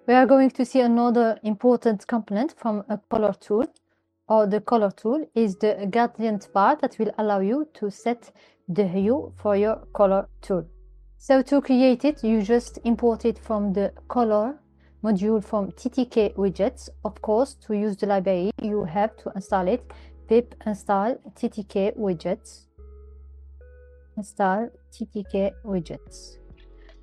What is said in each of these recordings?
We are going to see another important component from a color tool, or the color tool is the gradient bar that will allow you to set the hue for your color tool. So to create it, you just import it from the color module from ttkwidgets. Of course, to use the library, you have to install it. Pip install ttkwidgets. Install ttkwidgets.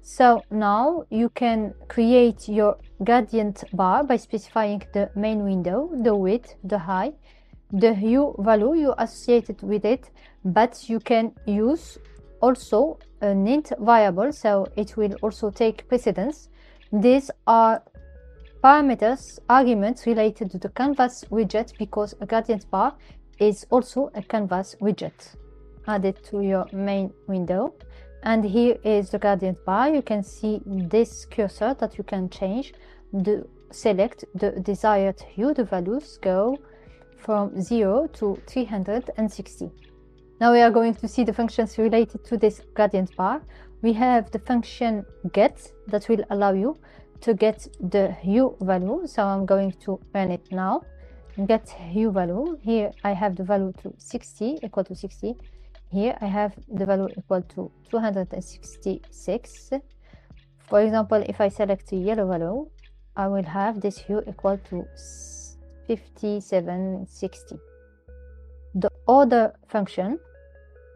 So now you can create your gradient bar by specifying the main window, the width, the height, the hue value you associated with it, but you can use also an int variable, so it will also take precedence. These are parameters, arguments related to the canvas widget, because a gradient bar is also a canvas widget. Add it to your main window. And here is the gradient bar. You can see this cursor that you can change. Select the desired hue. The values go from 0 to 360. Now we are going to see the functions related to this gradient bar. We have the function get that will allow you to get the hue value. So I'm going to run it now. Get hue value. Here I have the value to 60, equal to 60. Here I have the value equal to 266. For example, if I select the yellow value, I will have this hue equal to 5760. The other function,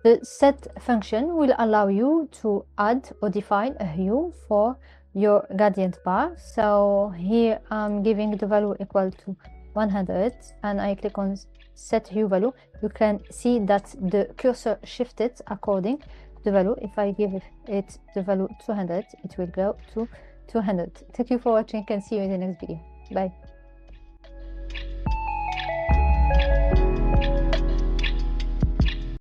the set function, will allow you to add or define a hue for your gradient bar. So here I'm giving the value equal to 100 and I click on set hue value. You can see that the cursor shifted according to the value. If I give it the value 200, it will go to 200. Thank you for watching and see you in the next video. Bye.